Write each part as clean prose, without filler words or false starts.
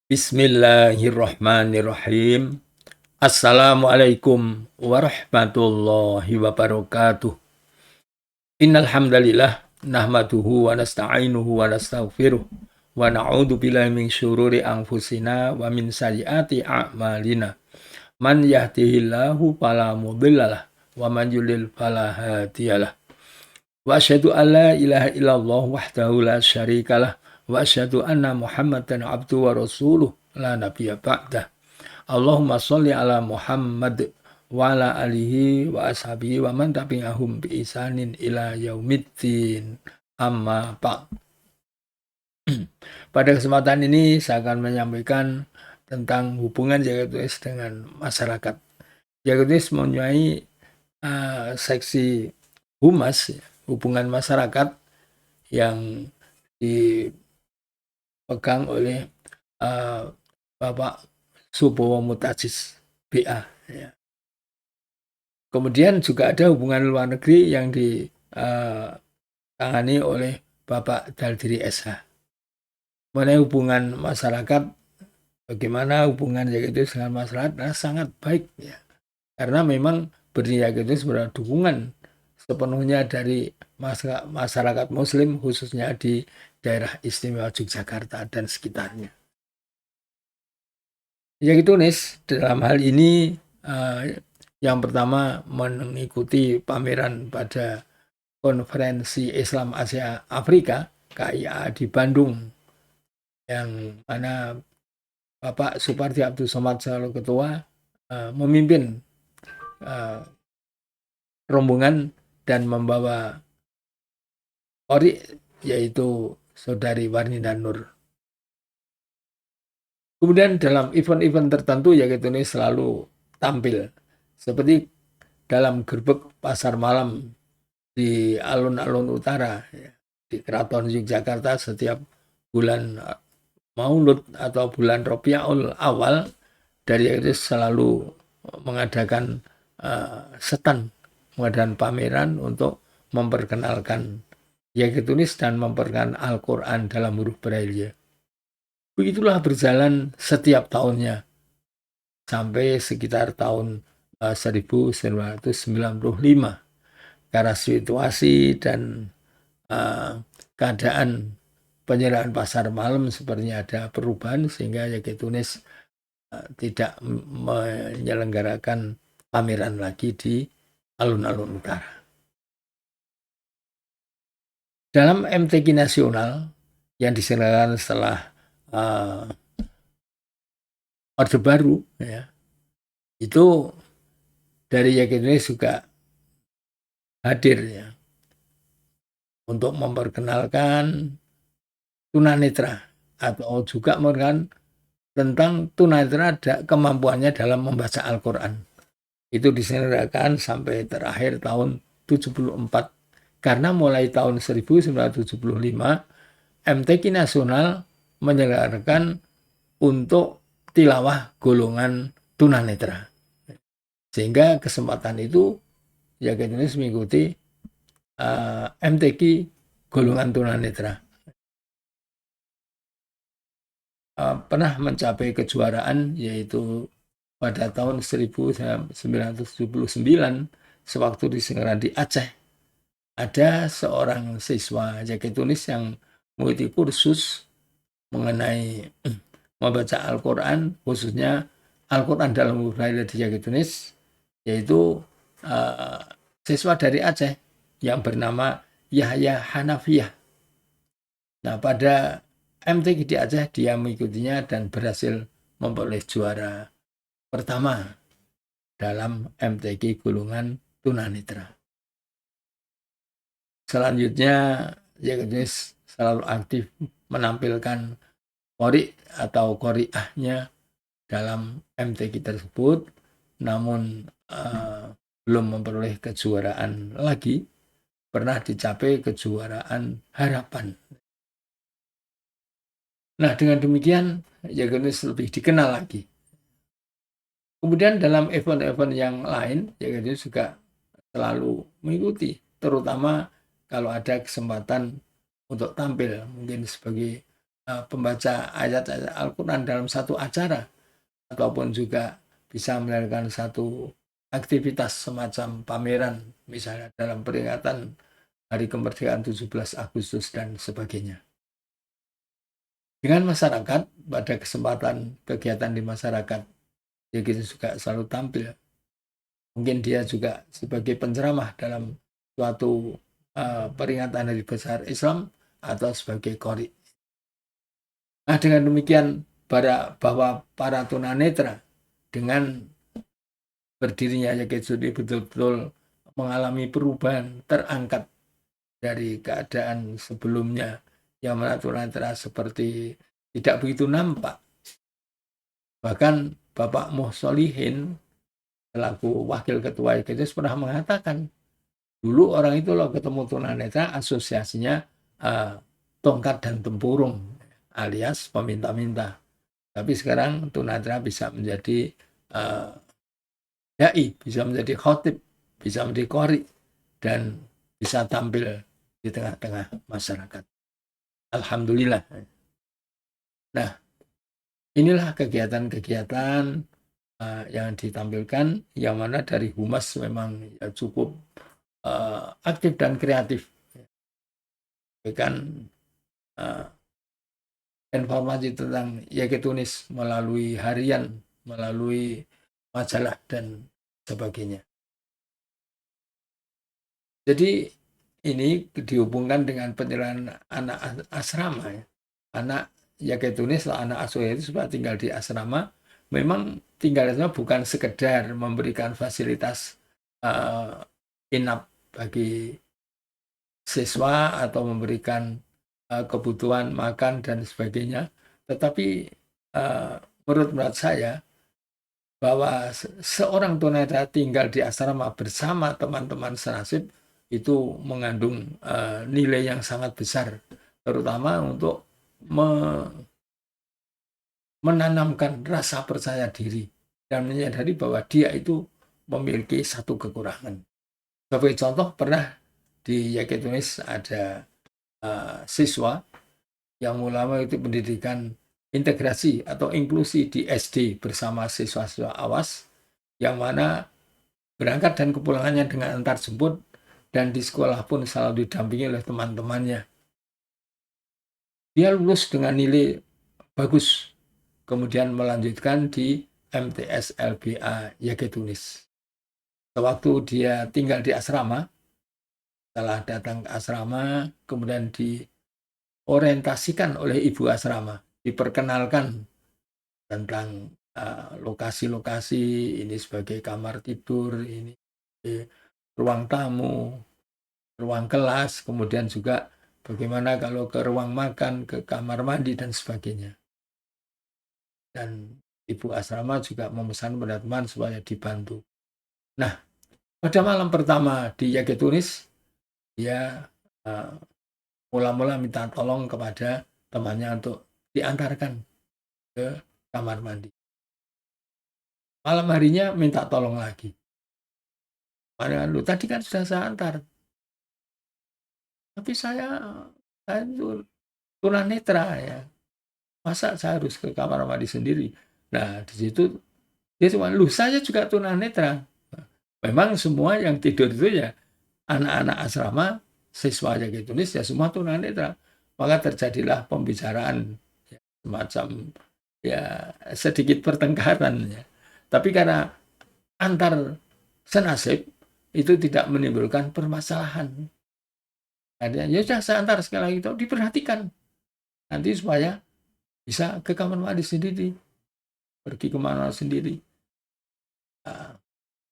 Bismillahirrahmanirrahim. Assalamualaikum warahmatullahi wabarakatuh. Innal hamdalillah nahmaduhu wa nasta'inuhu wa nastaghfiruh wa na'udzu billahi min syururi anfusina wa min sayyiati a'malina. Man yahdihillahu fala mudhillalah wa man yudlil fala hadiyalah. Wa asyhadu an la ilaha illallah wahdahu la syarikalah wa asyhadu anna Muhammadan abduhu wa rasuluh la nabiyya ba'dah. Allahumma sholli ala Muhammad wa ala alihi wa ashabihi wa man tabi'ahum bi ihsanin ila yaumiddin. Amma ba'd. Pada kesempatan ini saya akan menyampaikan tentang hubungan YGTS dengan masyarakat. YGTS mempunyai seksi humas, hubungan masyarakat, yang dipegang oleh Bapak Subowo Mutajiz BA. Ya. Kemudian juga ada hubungan luar negeri yang ditangani oleh Bapak Daldiri SH. Mengenai hubungan masyarakat, bagaimana hubungan YGTS dengan masyarakat, sangat baik, ya. Karena memang berdiri YGTS berada dukungan sepenuhnya dari masyarakat Muslim, khususnya di daerah istimewa Yogyakarta dan sekitarnya. YGTS dalam hal ini yang pertama mengikuti pameran pada Konferensi Islam Asia Afrika KIA di Bandung, yang mana Bapak Supardi Abdul Somad selaku ketua memimpin rombongan dan membawa qori, yaitu Saudari Warnida Nur. Kemudian dalam event-event tertentu YGTS selalu tampil, seperti dalam gerbek pasar malam di alun-alun utara, ya, di Keraton Yogyakarta setiap bulan Maulud atau bulan Rabiul Awal, dari YGTS selalu mengadakan stand, mengadakan pameran untuk memperkenalkan YGTS dan memperkenalkan Al-Quran dalam huruf Braille. Begitulah berjalan setiap tahunnya sampai sekitar tahun 1995. Karena situasi dan keadaan penyerahan pasar malam sepertinya ada perubahan, sehingga YGTS tidak menyelenggarakan pameran lagi di alun-alun utara. Dalam MTQ nasional yang diselenggarakan setelah Orde Baru, ya, itu dari YGTS juga hadir, ya, untuk memperkenalkan tunanetra atau juga memperkenalkan tentang tunanetra kemampuannya dalam membaca Al-Quran. Itu diselenggarakan sampai terakhir tahun 74. Karena mulai tahun 1975 MTQ nasional menyelenggarakan untuk tilawah golongan tunanetra. Sehingga kesempatan itu YGTS mengikuti MTQ golongan tunanetra. Pernah mencapai kejuaraan, yaitu pada tahun 1979 sewaktu diselenggarakan di Aceh. Ada seorang siswa YGTS yang mengikuti kursus mengenai membaca Al-Quran, khususnya Al-Quran dalam huruf Braille di YGTS, yaitu siswa dari Aceh yang bernama Yahya Hanafiyah. Nah, pada MTQ di Aceh dia mengikutinya dan berhasil memperoleh juara pertama dalam MTQ golongan tunanetra. Selanjutnya YGTS selalu aktif menampilkan qori atau qoriahnya dalam MTQ tersebut, namun belum memperoleh kejuaraan lagi. Pernah dicapai kejuaraan harapan. Nah, dengan demikian YGTS lebih dikenal lagi. Kemudian dalam event-event yang lain YGTS juga selalu mengikuti, terutama kalau ada kesempatan untuk tampil, mungkin sebagai pembaca ayat-ayat Al-Quran dalam satu acara, ataupun juga bisa melakukan satu aktivitas semacam pameran, misalnya dalam peringatan Hari Kemerdekaan 17 Agustus dan sebagainya. Dengan masyarakat, pada kesempatan kegiatan di masyarakat, ya kita juga selalu tampil. Mungkin dia juga sebagai penceramah dalam suatu peringatan Hari Besar Islam atau sebagai qori. Nah, dengan demikian bahwa para tunanetra dengan berdirinya YKSUD betul-betul mengalami perubahan, terangkat dari keadaan sebelumnya yang mana tunanetra seperti tidak begitu nampak. Bahkan Bapak Muh Solihin selaku wakil ketua YKSUD pernah mengatakan, dulu orang itu kalau ketemu tunanetra asosiasinya tongkat dan tempurung alias peminta-minta. Tapi sekarang tunanetra bisa menjadi dai, bisa menjadi khotib, bisa menjadi qori, dan bisa tampil di tengah-tengah masyarakat. Alhamdulillah. Nah, inilah kegiatan-kegiatan yang ditampilkan, yang mana dari Humas memang ya cukup aktif dan kreatif. Kan informasi tentang YK Tunis melalui harian, melalui majalah, dan sebagainya. Jadi ini dihubungkan dengan penyerahan anak asrama. Ya. Anak YK Tunis, anak asuh itu supaya tinggal di asrama, memang tinggalnya bukan sekedar memberikan fasilitas inap bagi siswa atau memberikan kebutuhan makan dan sebagainya, tetapi menurut saya bahwa seorang tunanetra tinggal di asrama bersama teman-teman senasib itu mengandung nilai yang sangat besar, terutama untuk menanamkan rasa percaya diri dan menyadari bahwa dia itu memiliki satu kekurangan. Sebagai contoh, pernah di YK Tunis ada siswa yang mulai itu pendidikan integrasi atau inklusi di SD bersama siswa-siswa awas, yang mana berangkat dan kepulangannya dengan antar jemput, dan di sekolah pun selalu didampingi oleh teman-temannya. Dia lulus dengan nilai bagus, kemudian melanjutkan di MTS LBA YK Tunis. Sewaktu dia tinggal di asrama, setelah datang ke asrama, kemudian diorientasikan oleh ibu asrama, diperkenalkan tentang lokasi-lokasi, ini sebagai kamar tidur, ini ruang tamu, ruang kelas, kemudian juga bagaimana kalau ke ruang makan, ke kamar mandi, dan sebagainya. Dan ibu asrama juga memesan pada teman supaya dibantu. Nah, pada malam pertama di YK Tunis, dia mula-mula minta tolong kepada temannya untuk diantarkan ke kamar mandi. Malam harinya minta tolong lagi. Lu tadi kan sudah saya antar. Tapi saya tunanetra ya. Masa saya harus ke kamar mandi sendiri? Nah, di situ dia cuma, saya juga tunanetra. Memang semua yang tidur itu ya anak-anak asrama, siswa YK Tunis ya semua tunanetra. Maka terjadilah pembicaraan ya, semacam ya sedikit pertengkaran ya. Tapi karena antar senasib itu tidak menimbulkan permasalahan. Artinya, ya sudah saya antar sekali lagi itu diperhatikan. Nanti supaya bisa ke kamar mandi sendiri, pergi kemana sendiri.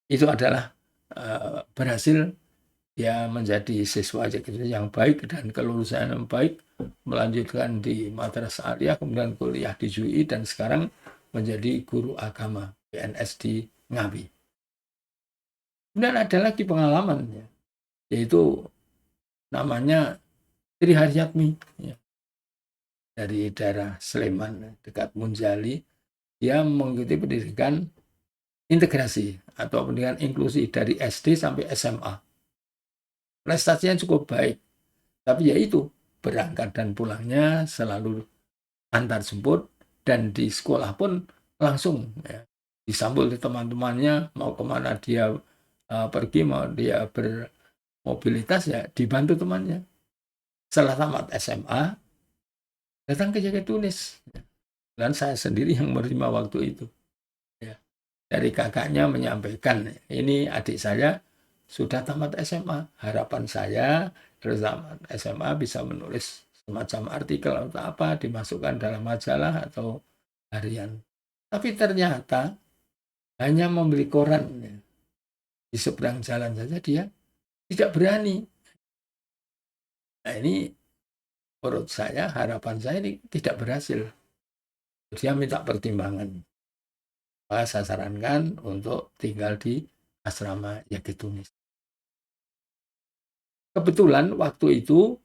Itu adalah berhasil dia menjadi siswa yang baik dan kelulusan yang baik, melanjutkan di Madrasah Aliyah, kemudian kuliah di UI, dan sekarang menjadi guru agama PNS di Ngawi. Kemudian ada lagi pengalaman, yaitu namanya Tri Haryatmi, ya, dari daerah Sleman dekat Munjali. Dia mengikuti pendidikan integrasi atau pendidikan inklusi dari SD sampai SMA. Prestasinya cukup baik, tapi yaitu berangkat dan pulangnya selalu antar jemput, dan di sekolah pun langsung ya, disambut teman-temannya, mau kemana dia pergi, mau dia bermobilitas ya dibantu temannya. Setelah tamat SMA, datang ke Jaket Tunis. Dan saya sendiri yang menerima waktu itu. Ya. Dari kakaknya menyampaikan, ini adik saya sudah tamat SMA. Harapan saya dari tamat SMA bisa menulis semacam artikel atau apa, dimasukkan dalam majalah atau harian. Tapi ternyata hanya membeli koran ya, di seberang jalan saja dia tidak berani. Nah ini menurut saya, harapan saya ini tidak berhasil. Dia minta pertimbangan. Maka saya sarankan untuk tinggal di asrama Yakin Tunis. Kebetulan waktu itu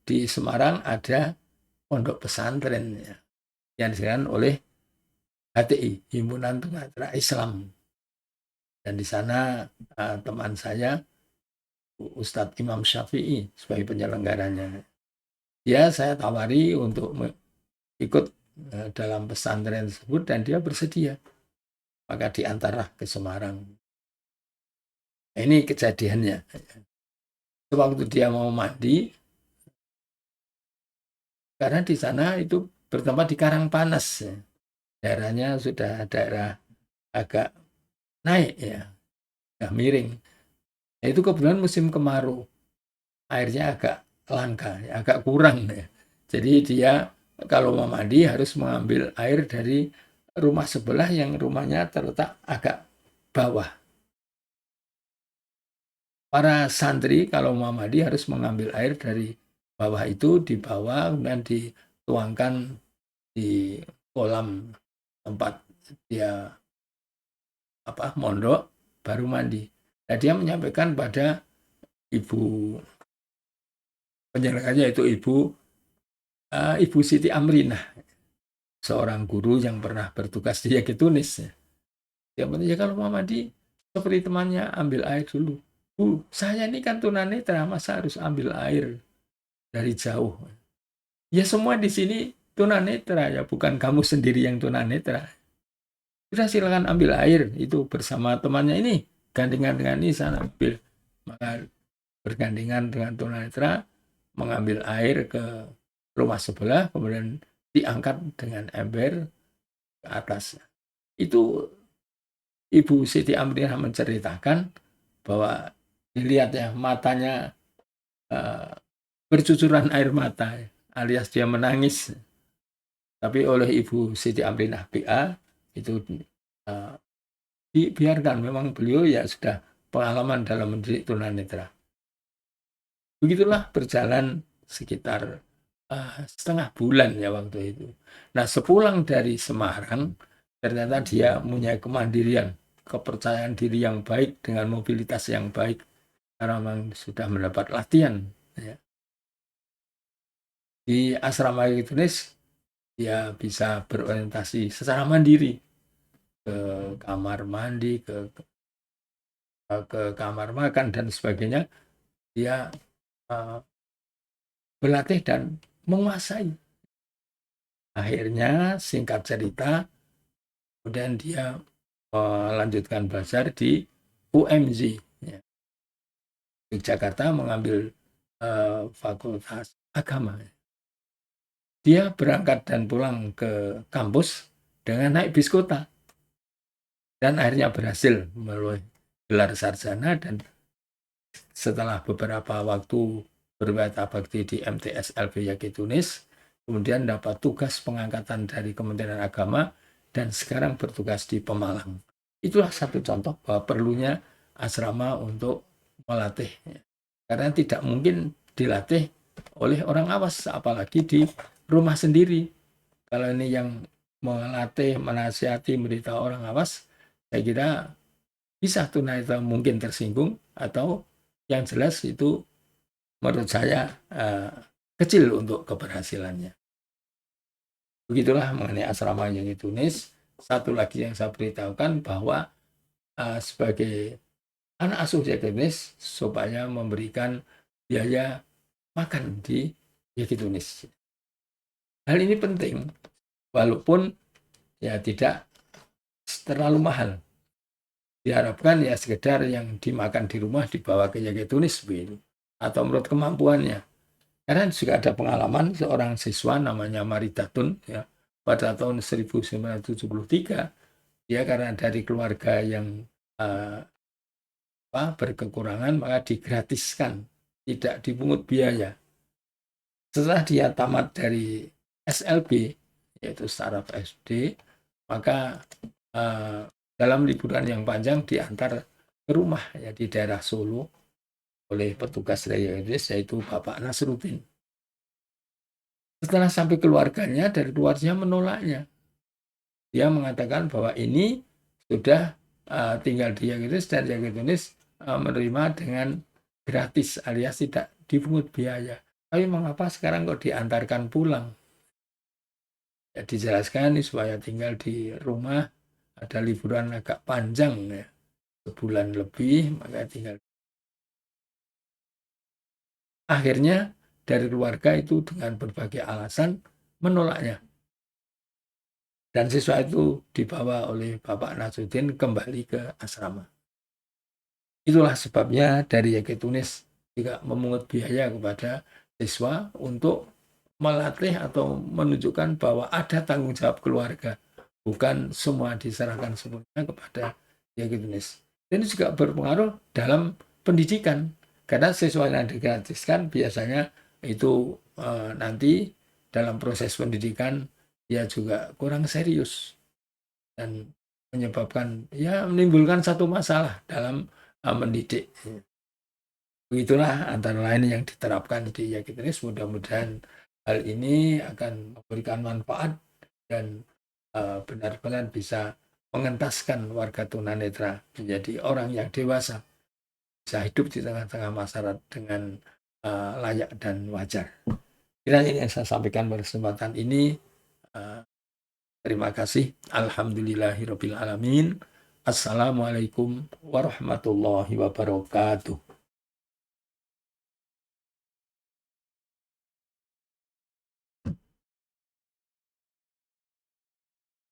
di Semarang ada pondok pesantren ya, yang disediakan oleh HTI, Himpunan Tunanetra Islam. Dan di sana teman saya, Ustadz Imam Syafi'i, sebagai penyelenggaranya. Ya, saya tawari untuk ikut dalam pesantren tersebut dan dia bersedia. Maka diantarlah ke Semarang. Ini kejadiannya. Waktu dia mau mandi, karena di sana itu bertempat di Karangpanas. Ya. Daerahnya sudah daerah agak naik ya, miring. Nah, itu kebetulan musim kemarau, airnya agak langka, ya, agak kurang. Ya. Jadi dia kalau mau mandi harus mengambil air dari rumah sebelah yang rumahnya terletak agak bawah. Para santri kalau mau mandi harus mengambil air dari bawah itu, di bawah, kemudian dituangkan di kolam tempat dia mondok, baru mandi. Nah, dia menyampaikan pada ibu penyelenggaranya, itu Ibu Siti Amrinah, seorang guru yang pernah bertugas di Yakin Tunis. Dia bilang, ya kalau mau mandi seperti temannya, ambil air dulu. Bu, saya ini kan tunanetra, masa harus ambil air dari jauh? Ya semua di sini tunanetra ya, bukan kamu sendiri yang tunanetra. Sudah silakan ambil air itu bersama temannya ini, gandengan dengan ini sana ambil. Maka bergandengan dengan tunanetra mengambil air ke rumah sebelah, kemudian diangkat dengan ember ke atas. Itu Ibu Siti Amrinah menceritakan bahwa dilihat ya matanya bercucuran air mata, alias dia menangis. Tapi oleh Ibu Siti Amrinah BA itu dibiarkan, memang beliau ya sudah pengalaman dalam mendidik tunanetra. Begitulah berjalan sekitar setengah bulan ya waktu itu. Nah, sepulang dari Semarang, ternyata dia punya kemandirian, kepercayaan diri yang baik dengan mobilitas yang baik karena memang sudah mendapat latihan. Ya. Di asrama Tunis, dia bisa berorientasi secara mandiri ke kamar mandi, ke kamar makan dan sebagainya. Dia berlatih dan menguasai. Akhirnya singkat cerita, kemudian dia melanjutkan belajar di UMJ. Ya. Yogyakarta, mengambil fakultas agama. Dia berangkat dan pulang ke kampus dengan naik bis kota. Dan akhirnya berhasil melalui gelar sarjana, dan setelah beberapa waktu berwata bakti di MTS LB Yakin Tunis, kemudian dapat tugas pengangkatan dari Kementerian Agama dan sekarang bertugas di Pemalang. Itulah satu contoh bahwa perlunya asrama untuk melatih. Karena tidak mungkin dilatih oleh orang awas, apalagi di rumah sendiri. Kalau ini yang melatih, menasihati, memberitahu orang awas, saya kira bisa tunanetra mungkin tersinggung, atau yang jelas itu menurut saya kecil untuk keberhasilannya. Begitulah mengenai asrama yang di Tunis. Satu lagi yang saya beritahukan bahwa sebagai anak asuh di Tunis, supaya memberikan biaya makan di Tunis. Hal ini penting walaupun ya tidak terlalu mahal. Diharapkan ya sekedar yang dimakan di rumah dibawa ke Tunis begitu, atau menurut kemampuannya. Karena juga ada pengalaman seorang siswa namanya Maridatun ya, pada tahun 1973 dia karena dari keluarga yang berkekurangan maka digratiskan, tidak dipungut biaya. Setelah dia tamat dari SLB yaitu Startup SD, maka dalam liburan yang panjang diantar ke rumah ya di daerah Solo oleh petugas dari Inggris yaitu Bapak Nasruddin. Setelah sampai keluarganya, dari keluarganya menolaknya. Dia mengatakan bahwa ini sudah tinggal di Inggris dan Inggris menerima dengan gratis alias tidak dipungut biaya. Tapi mengapa sekarang kok diantarkan pulang? Ya, dijelaskan supaya tinggal di rumah, ada liburan agak panjang ya, sebulan lebih, maka tinggal. Akhirnya dari keluarga itu dengan berbagai alasan menolaknya. Dan siswa itu dibawa oleh Bapak Nasruddin kembali ke asrama. Itulah sebabnya dari YK Tunis juga memungut biaya kepada siswa untuk melatih atau menunjukkan bahwa ada tanggung jawab keluarga. Bukan semua diserahkan semuanya kepada YK Tunis. Dan ini juga berpengaruh dalam pendidikan. Karena siswa yang digratiskan biasanya itu nanti dalam proses pendidikan dia juga kurang serius dan menyebabkan ya menimbulkan satu masalah dalam mendidik. Begitulah antara lain yang diterapkan di Yakitunis. Mudah-mudahan hal ini akan memberikan manfaat dan benar-benar bisa mengentaskan warga tunanetra menjadi orang yang dewasa, bisa hidup di tengah-tengah masyarakat dengan layak dan wajar. Kiranya yang saya sampaikan pada kesempatan ini. Terima kasih. Alhamdulillahirabbil alamin. Assalamualaikum warahmatullahi wabarakatuh.